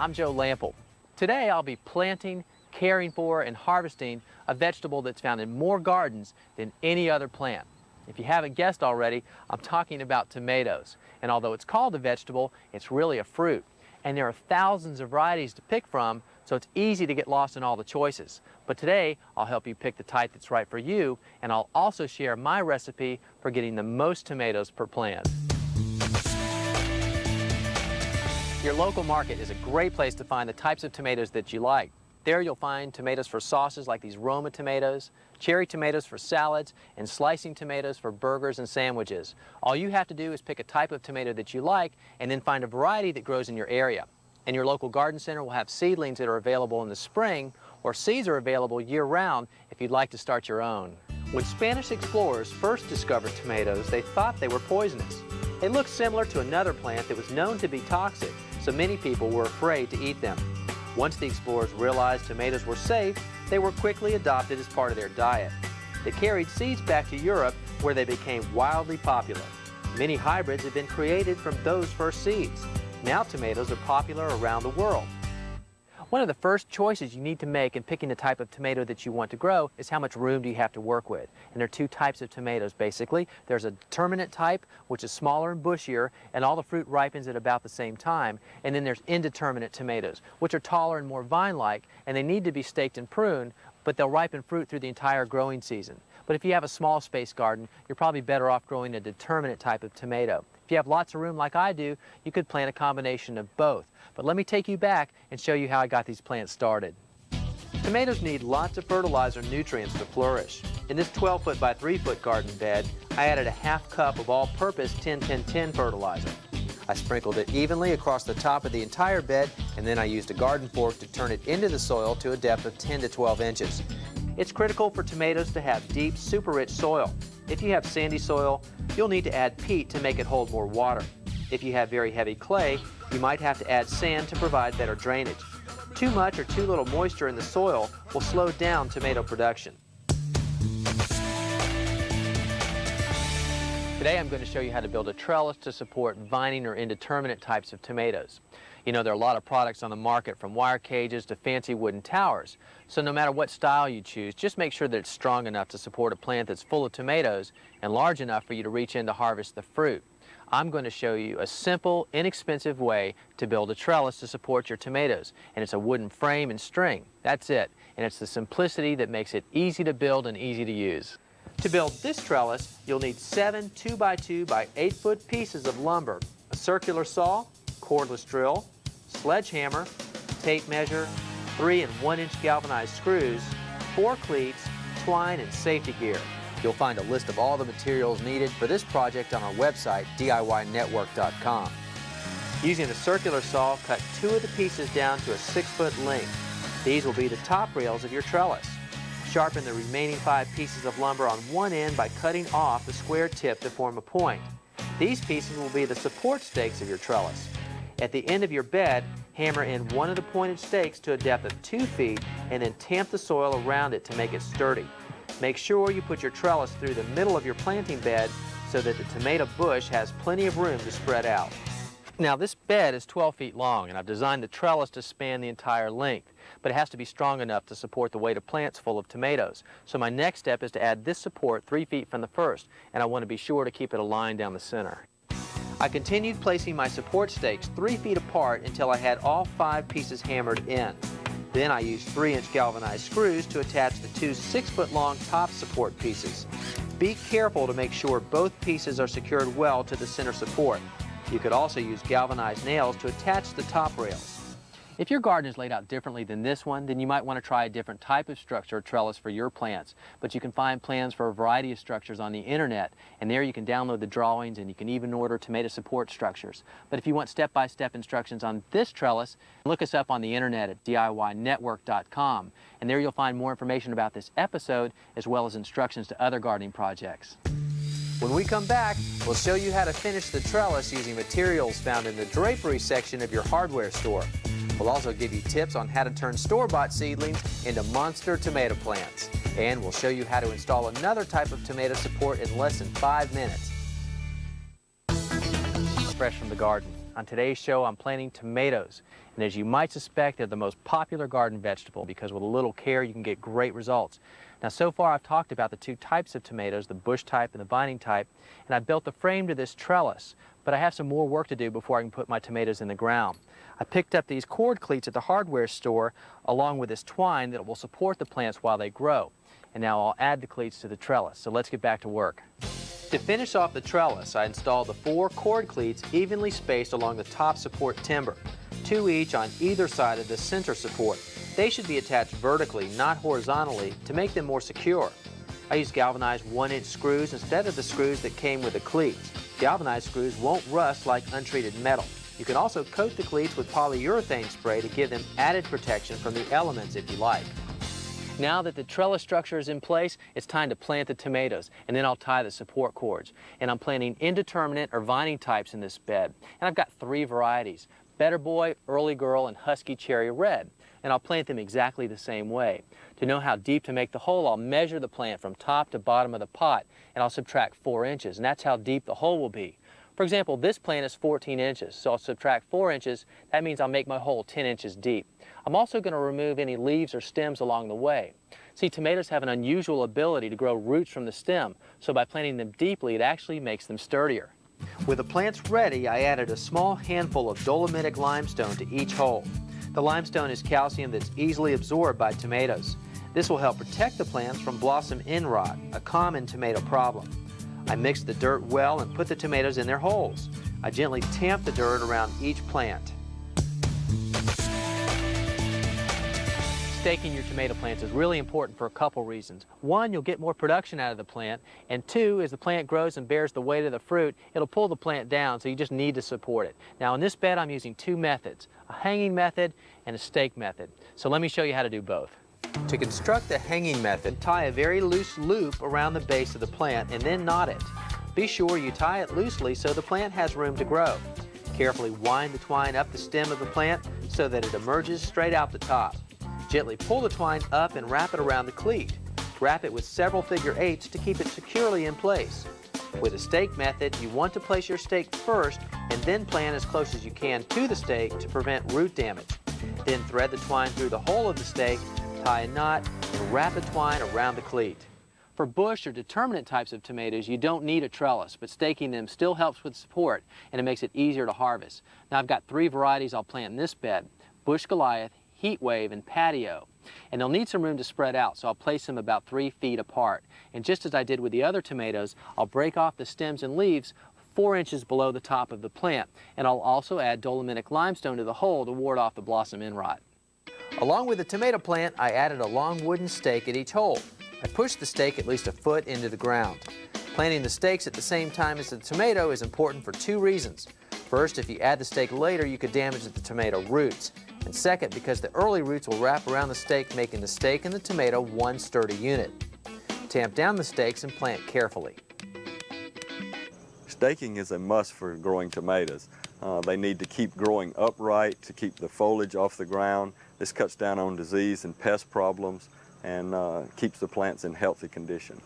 I'm Joe Lample. Today I'll be planting, caring for, and harvesting a vegetable that's found in more gardens than any other plant. If you haven't guessed already, I'm talking about tomatoes. And although it's called a vegetable, it's really a fruit. And there are thousands of varieties to pick from, so it's easy to get lost in all the choices. But today, I'll help you pick the type that's right for you, and I'll also share my recipe for getting the most tomatoes per plant. Your local market is a great place to find the types of tomatoes that you like. There you'll find tomatoes for sauces like these Roma tomatoes, cherry tomatoes for salads, and slicing tomatoes for burgers and sandwiches. All you have to do is pick a type of tomato that you like and then find a variety that grows in your area. And your local garden center will have seedlings that are available in the spring, or seeds are available year-round if you'd like to start your own. When Spanish explorers first discovered tomatoes, they thought they were poisonous. They looked similar to another plant that was known to be toxic, so many people were afraid to eat them. Once the explorers realized tomatoes were safe, they were quickly adopted as part of their diet. They carried seeds back to Europe, where they became wildly popular. Many hybrids have been created from those first seeds. Now tomatoes are popular around the world. One of the first choices you need to make in picking the type of tomato that you want to grow is how much room do you have to work with. And there are two types of tomatoes basically. There's a determinate type, which is smaller and bushier, and all the fruit ripens at about the same time. And then there's indeterminate tomatoes, which are taller and more vine-like, and they need to be staked and pruned, but they'll ripen fruit through the entire growing season. But if you have a small space garden, you're probably better off growing a determinate type of tomato. If you have lots of room like I do, you could plant a combination of both. But let me take you back and show you how I got these plants started. Tomatoes need lots of fertilizer and nutrients to flourish. In this 12-foot by 3-foot garden bed, I added a ½ cup of all-purpose 10-10-10 fertilizer. I sprinkled it evenly across the top of the entire bed, and then I used a garden fork to turn it into the soil to a depth of 10 to 12 inches. It's critical for tomatoes to have deep, super-rich soil. If you have sandy soil, you'll need to add peat to make it hold more water. If you have very heavy clay, you might have to add sand to provide better drainage. Too much or too little moisture in the soil will slow down tomato production. Today I'm going to show you how to build a trellis to support vining or indeterminate types of tomatoes. You know, there are a lot of products on the market, from wire cages to fancy wooden towers. So no matter what style you choose, just make sure that it's strong enough to support a plant that's full of tomatoes and large enough for you to reach in to harvest the fruit. I'm going to show you a simple, inexpensive way to build a trellis to support your tomatoes. And it's a wooden frame and string. That's it. And it's the simplicity that makes it easy to build and easy to use. To build this trellis, you'll need 7 2x2 by 8-foot pieces of lumber, a circular saw, cordless drill, sledgehammer, tape measure, 3 and 1-inch galvanized screws, 4 cleats, twine, and safety gear. You'll find a list of all the materials needed for this project on our website, DIYnetwork.com. Using a circular saw, cut 2 of the pieces down to a 6-foot length. These will be the top rails of your trellis. Sharpen the remaining 5 pieces of lumber on one end by cutting off the square tip to form a point. These pieces will be the support stakes of your trellis. At the end of your bed, hammer in one of the pointed stakes to a depth of 2 feet and then tamp the soil around it to make it sturdy. Make sure you put your trellis through the middle of your planting bed so that the tomato bush has plenty of room to spread out. Now this bed is 12 feet long, and I've designed the trellis to span the entire length, but it has to be strong enough to support the weight of plants full of tomatoes. So my next step is to add this support 3 feet from the first, and I want to be sure to keep it aligned down the center. I continued placing my support stakes 3 feet apart until I had all 5 pieces hammered in. Then I used 3-inch galvanized screws to attach the 2 6-foot-long top support pieces. Be careful to make sure both pieces are secured well to the center support. You could also use galvanized nails to attach the top rails. If your garden is laid out differently than this one, then you might want to try a different type of structure or trellis for your plants. But you can find plans for a variety of structures on the internet, and there you can download the drawings and you can even order tomato support structures. But if you want step-by-step instructions on this trellis, look us up on the internet at DIYnetwork.com, and there you'll find more information about this episode as well as instructions to other gardening projects. When we come back, we'll show you how to finish the trellis using materials found in the drapery section of your hardware store. We'll also give you tips on how to turn store-bought seedlings into monster tomato plants. And we'll show you how to install another type of tomato support in less than 5 minutes. Fresh from the garden. On today's show, I'm planting tomatoes. And as you might suspect, they're the most popular garden vegetable because with a little care, you can get great results. Now, so far I've talked about the two types of tomatoes, the bush type and the vining type, and I built the frame to this trellis. But I have some more work to do before I can put my tomatoes in the ground. I picked up these cord cleats at the hardware store along with this twine that will support the plants while they grow. And now I'll add the cleats to the trellis. So let's get back to work. To finish off the trellis, I installed the 4 cord cleats evenly spaced along the top support timber, 2 each on either side of the center support. They should be attached vertically, not horizontally, to make them more secure. I used galvanized 1-inch screws instead of the screws that came with the cleats. Galvanized screws won't rust like untreated metal. You can also coat the cleats with polyurethane spray to give them added protection from the elements if you like. Now that the trellis structure is in place, it's time to plant the tomatoes, and then I'll tie the support cords. And I'm planting indeterminate or vining types in this bed. And I've got 3 varieties, Better Boy, Early Girl, and Husky Cherry Red. And I'll plant them exactly the same way. To know how deep to make the hole, I'll measure the plant from top to bottom of the pot, and I'll subtract 4 inches, and that's how deep the hole will be. For example, this plant is 14 inches, so I'll subtract 4 inches. That means I'll make my hole 10 inches deep. I'm also going to remove any leaves or stems along the way. See, tomatoes have an unusual ability to grow roots from the stem, so by planting them deeply, it actually makes them sturdier. With the plants ready, I added a small handful of dolomitic limestone to each hole. The limestone is calcium that's easily absorbed by tomatoes. This will help protect the plants from blossom end rot, a common tomato problem. I mixed the dirt well and put the tomatoes in their holes. I gently tamp the dirt around each plant. Staking your tomato plants is really important for a couple reasons. 1, you'll get more production out of the plant, and 2, as the plant grows and bears the weight of the fruit, it'll pull the plant down, so you just need to support it. Now in this bed I'm using 2 methods, a hanging method and a stake method. So let me show you how to do both. To construct the hanging method, tie a very loose loop around the base of the plant and then knot it. Be sure you tie it loosely so the plant has room to grow. Carefully wind the twine up the stem of the plant so that it emerges straight out the top. Gently pull the twine up and wrap it around the cleat. Wrap it with several figure 8s to keep it securely in place. With a stake method, you want to place your stake first and then plant as close as you can to the stake to prevent root damage. Then thread the twine through the hole of the stake, tie a knot, and wrap the twine around the cleat. For bush or determinate types of tomatoes, you don't need a trellis, but staking them still helps with support and it makes it easier to harvest. Now I've got 3 varieties I'll plant in this bed, Bush Goliath, Heat Wave, and Patio. And they'll need some room to spread out, so I'll place them about 3 feet apart. And just as I did with the other tomatoes, I'll break off the stems and leaves 4 inches below the top of the plant. And I'll also add dolomitic limestone to the hole to ward off the blossom end rot. Along with the tomato plant, I added a long wooden stake at each hole. I pushed the stake at least a foot into the ground. Planting the stakes at the same time as the tomato is important for 2 reasons. First, if you add the stake later, you could damage the tomato roots. And second, because the early roots will wrap around the stake, making the stake and the tomato one sturdy unit. Tamp down the stakes and plant carefully. Staking is a must for growing tomatoes. They need to keep growing upright to keep the foliage off the ground. This cuts down on disease and pest problems and keeps the plants in healthy condition.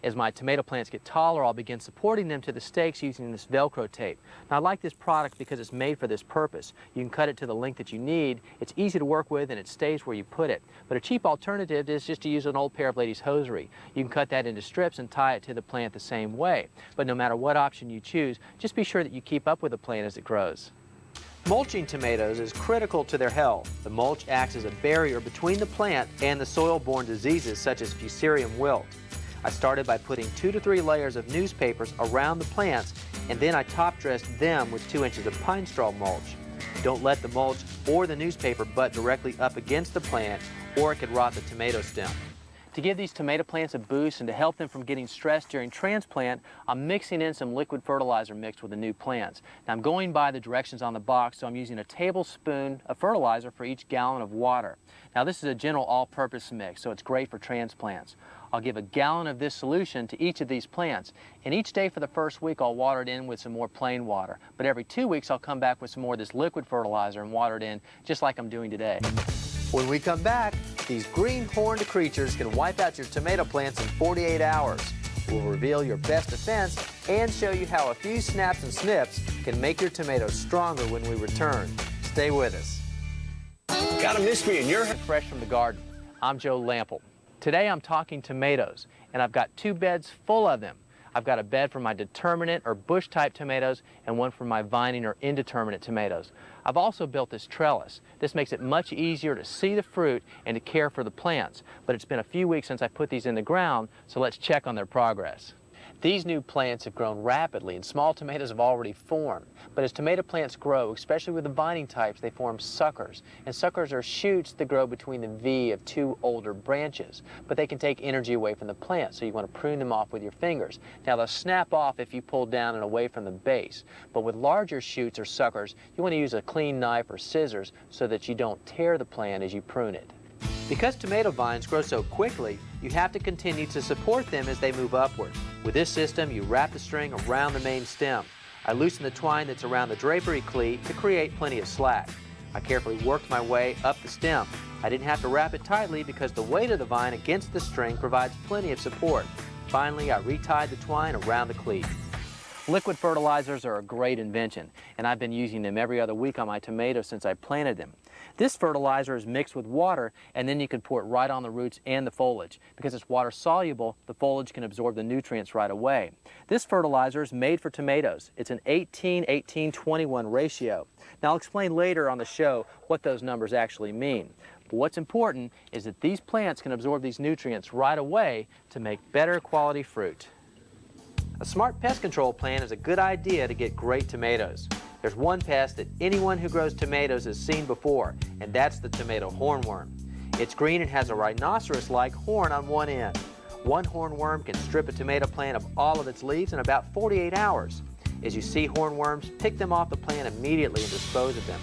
As my tomato plants get taller, I'll begin supporting them to the stakes using this Velcro tape. Now I like this product because it's made for this purpose. You can cut it to the length that you need, it's easy to work with, and it stays where you put it. But a cheap alternative is just to use an old pair of ladies' hosiery. You can cut that into strips and tie it to the plant the same way. But no matter what option you choose, just be sure that you keep up with the plant as it grows. Mulching tomatoes is critical to their health. The mulch acts as a barrier between the plant and the soil-borne diseases such as Fusarium wilt. I started by putting 2 to 3 layers of newspapers around the plants, and then I top dressed them with 2 inches of pine straw mulch. Don't let the mulch or the newspaper butt directly up against the plant, or it could rot the tomato stem. To give these tomato plants a boost and to help them from getting stressed during transplant, I'm mixing in some liquid fertilizer mixed with the new plants. Now I'm going by the directions on the box, so I'm using a tablespoon of fertilizer for each gallon of water. Now this is a general all-purpose mix, so it's great for transplants. I'll give a gallon of this solution to each of these plants, and each day for the first week I'll water it in with some more plain water. But every 2 weeks I'll come back with some more of this liquid fertilizer and water it in just like I'm doing today. When we come back, these green horned creatures can wipe out your tomato plants in 48 hours. We'll reveal your best defense and show you how a few snaps and snips can make your tomatoes stronger when we return. Stay with us. Got a mystery in your Fresh from the garden. I'm Joe Lample. Today I'm talking tomatoes, and I've got two beds full of them. I've got a bed for my determinate or bush type tomatoes and one for my vining or indeterminate tomatoes. I've also built this trellis. This makes it much easier to see the fruit and to care for the plants. But it's been a few weeks since I put these in the ground, so let's check on their progress. These new plants have grown rapidly and small tomatoes have already formed. But as tomato plants grow, especially with the vining types, they form suckers. And suckers are shoots that grow between the V of two older branches. But they can take energy away from the plant, so you want to prune them off with your fingers. Now they'll snap off if you pull down and away from the base. But with larger shoots or suckers, you want to use a clean knife or scissors so that you don't tear the plant as you prune it. Because tomato vines grow so quickly, you have to continue to support them as they move upward. With this system, you wrap the string around the main stem. I loosen the twine that's around the drapery cleat to create plenty of slack. I carefully worked my way up the stem. I didn't have to wrap it tightly because the weight of the vine against the string provides plenty of support. Finally, I retied the twine around the cleat. Liquid fertilizers are a great invention, and I've been using them every other week on my tomatoes since I planted them. This fertilizer is mixed with water, and then you can pour it right on the roots and the foliage. Because it's water soluble, the foliage can absorb the nutrients right away. This fertilizer is made for tomatoes. It's an 18-18-21 ratio. Now I'll explain later on the show what those numbers actually mean. But what's important is that these plants can absorb these nutrients right away to make better quality fruit. A smart pest control plan is a good idea to get great tomatoes. There's one pest that anyone who grows tomatoes has seen before, and that's the tomato hornworm. It's green and has a rhinoceros-like horn on one end. One hornworm can strip a tomato plant of all of its leaves in about 48 hours. As you see hornworms, pick them off the plant immediately and dispose of them.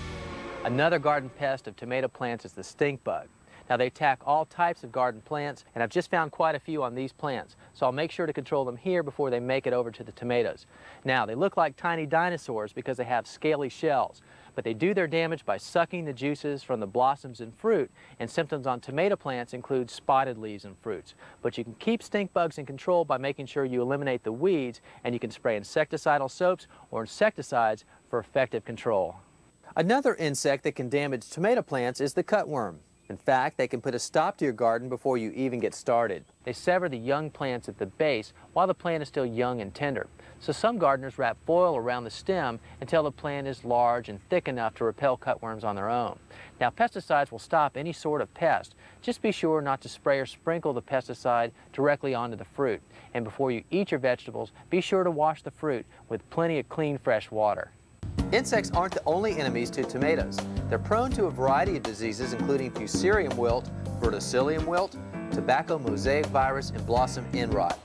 Another garden pest of tomato plants is the stink bug. Now they attack all types of garden plants, and I've just found quite a few on these plants, so I'll make sure to control them here before they make it over to the tomatoes. Now they look like tiny dinosaurs because they have scaly shells, but they do their damage by sucking the juices from the blossoms and fruit, and symptoms on tomato plants include spotted leaves and fruits. But you can keep stink bugs in control by making sure you eliminate the weeds, and you can spray insecticidal soaps or insecticides for effective control. Another insect that can damage tomato plants is the cutworm. In fact, they can put a stop to your garden before you even get started. They sever the young plants at the base while the plant is still young and tender. So some gardeners wrap foil around the stem until the plant is large and thick enough to repel cutworms on their own. Now, pesticides will stop any sort of pest. Just be sure not to spray or sprinkle the pesticide directly onto the fruit. And before you eat your vegetables, be sure to wash the fruit with plenty of clean, fresh water. Insects aren't the only enemies to tomatoes. They're prone to a variety of diseases, including Fusarium wilt, Verticillium wilt, tobacco mosaic virus, and blossom end rot.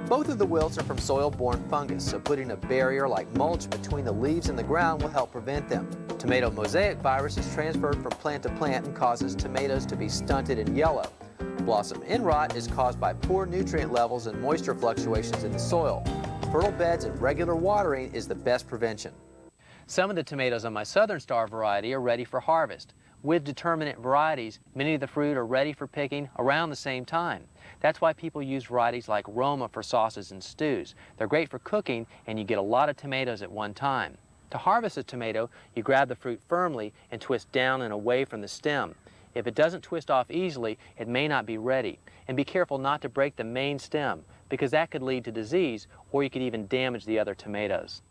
Both of the wilts are from soil-borne fungus, so putting a barrier like mulch between the leaves and the ground will help prevent them. Tomato mosaic virus is transferred from plant to plant and causes tomatoes to be stunted and yellow. Blossom end rot is caused by poor nutrient levels and moisture fluctuations in the soil. Fertile beds and regular watering is the best prevention. Some of the tomatoes on my Southern Star variety are ready for harvest. With determinate varieties, many of the fruit are ready for picking around the same time. That's why people use varieties like Roma for sauces and stews. They're great for cooking, and you get a lot of tomatoes at one time. To harvest a tomato, you grab the fruit firmly and twist down and away from the stem. If it doesn't twist off easily, it may not be ready. And be careful not to break the main stem, because that could lead to disease, or you could even damage the other tomatoes.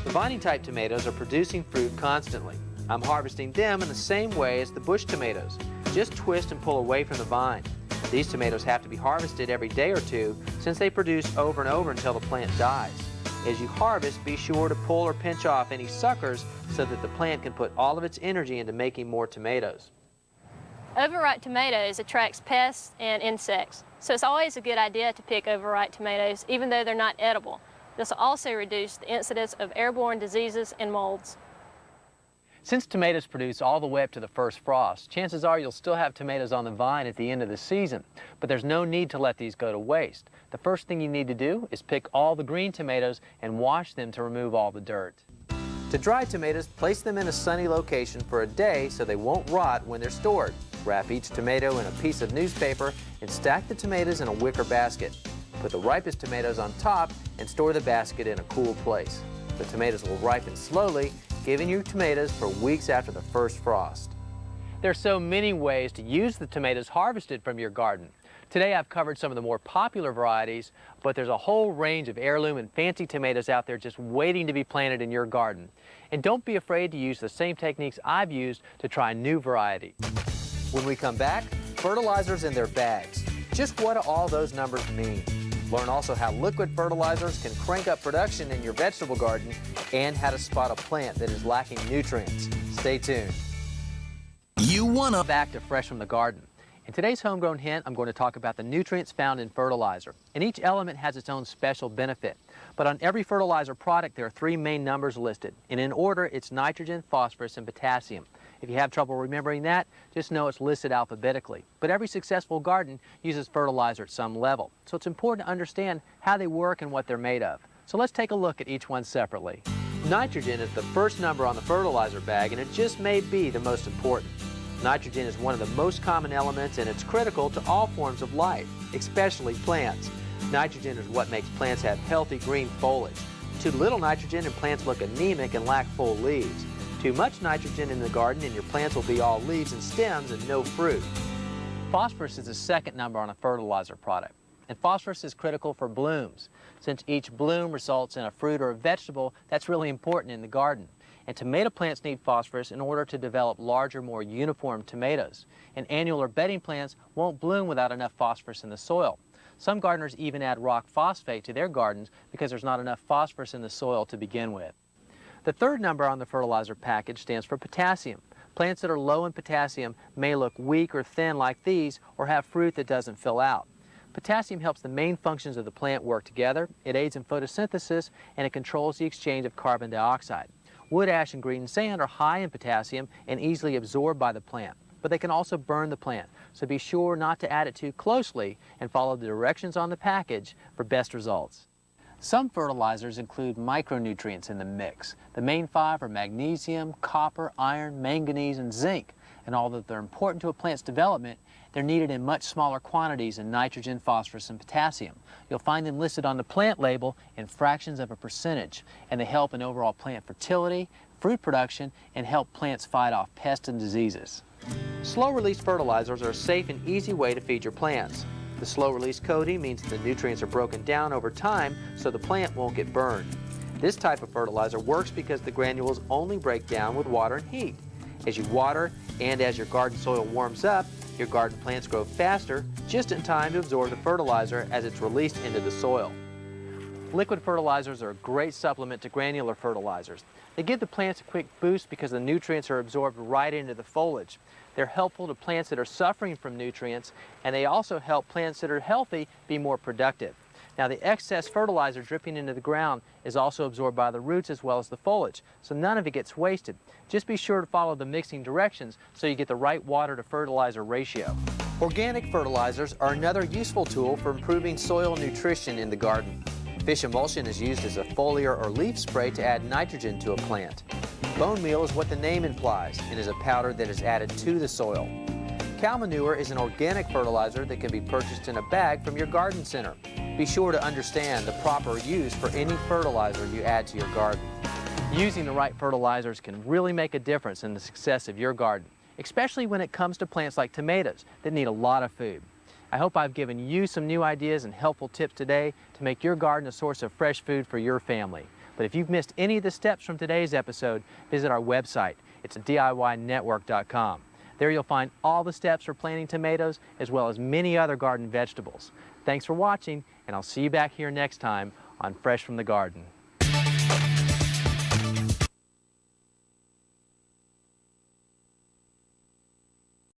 The vining type tomatoes are producing fruit constantly. I'm harvesting them in the same way as the bush tomatoes. Just twist and pull away from the vine. These tomatoes have to be harvested every day or two since they produce over and over until the plant dies. As you harvest, be sure to pull or pinch off any suckers so that the plant can put all of its energy into making more tomatoes. Overripe tomatoes attracts pests and insects, so it's always a good idea to pick overripe tomatoes even though they're not edible. This will also reduce the incidence of airborne diseases and molds. Since tomatoes produce all the way up to the first frost, chances are you'll still have tomatoes on the vine at the end of the season. But there's no need to let these go to waste. The first thing you need to do is pick all the green tomatoes and wash them to remove all the dirt. To dry tomatoes, place them in a sunny location for a day so they won't rot when they're stored. Wrap each tomato in a piece of newspaper and stack the tomatoes in a wicker basket. Put the ripest tomatoes on top and store the basket in a cool place. The tomatoes will ripen slowly, giving you tomatoes for weeks after the first frost. There are so many ways to use the tomatoes harvested from your garden. Today I've covered some of the more popular varieties, but there's a whole range of heirloom and fancy tomatoes out there just waiting to be planted in your garden. And don't be afraid to use the same techniques I've used to try new varieties. When we come back, fertilizers in their bags. Just what do all those numbers mean? Learn also how liquid fertilizers can crank up production in your vegetable garden and how to spot a plant that is lacking nutrients. Stay tuned. Back to Fresh from the Garden. In today's Homegrown Hint, I'm going to talk about the nutrients found in fertilizer. And each element has its own special benefit. But on every fertilizer product, there are three main numbers listed. And in order, it's nitrogen, phosphorus, and potassium. If you have trouble remembering that, just know it's listed alphabetically. But every successful garden uses fertilizer at some level. So it's important to understand how they work and what they're made of. So let's take a look at each one separately. Nitrogen is the first number on the fertilizer bag, and it just may be the most important. Nitrogen is one of the most common elements, and it's critical to all forms of life, especially plants. Nitrogen is what makes plants have healthy green foliage. Too little nitrogen and plants look anemic and lack full leaves. Too much nitrogen in the garden and your plants will be all leaves and stems and no fruit. Phosphorus is the second number on a fertilizer product, and phosphorus is critical for blooms. Since each bloom results in a fruit or a vegetable, that's really important in the garden. And tomato plants need phosphorus in order to develop larger, more uniform tomatoes. And annual or bedding plants won't bloom without enough phosphorus in the soil. Some gardeners even add rock phosphate to their gardens because there's not enough phosphorus in the soil to begin with. The third number on the fertilizer package stands for potassium. Plants that are low in potassium may look weak or thin like these or have fruit that doesn't fill out. Potassium helps the main functions of the plant work together. It aids in photosynthesis and it controls the exchange of carbon dioxide. Wood ash and green sand are high in potassium and easily absorbed by the plant, but they can also burn the plant, so be sure not to add it too closely and follow the directions on the package for best results. Some fertilizers include micronutrients in the mix. The main five are magnesium, copper, iron, manganese, and zinc, and although they're important to a plant's development, they're needed in much smaller quantities in nitrogen, phosphorus, and potassium. You'll find them listed on the plant label in fractions of a percentage, and they help in overall plant fertility, fruit production, and help plants fight off pests and diseases. Slow-release fertilizers are a safe and easy way to feed your plants. The slow-release coating means the nutrients are broken down over time so the plant won't get burned. This type of fertilizer works because the granules only break down with water and heat. As you water and as your garden soil warms up, your garden plants grow faster, just in time to absorb the fertilizer as it's released into the soil. Liquid fertilizers are a great supplement to granular fertilizers. They give the plants a quick boost because the nutrients are absorbed right into the foliage. They're helpful to plants that are suffering from nutrients, and they also help plants that are healthy be more productive. Now, the excess fertilizer dripping into the ground is also absorbed by the roots as well as the foliage, so none of it gets wasted. Just be sure to follow the mixing directions so you get the right water to fertilizer ratio. Organic fertilizers are another useful tool for improving soil nutrition in the garden. Fish emulsion is used as a foliar or leaf spray to add nitrogen to a plant. Bone meal is what the name implies and is a powder that is added to the soil. Cow manure is an organic fertilizer that can be purchased in a bag from your garden center. Be sure to understand the proper use for any fertilizer you add to your garden. Using the right fertilizers can really make a difference in the success of your garden, especially when it comes to plants like tomatoes that need a lot of food. I hope I've given you some new ideas and helpful tips today to make your garden a source of fresh food for your family. But if you've missed any of the steps from today's episode, visit our website. It's DIYnetwork.com. There you'll find all the steps for planting tomatoes as well as many other garden vegetables. Thanks for watching, and I'll see you back here next time on Fresh from the Garden.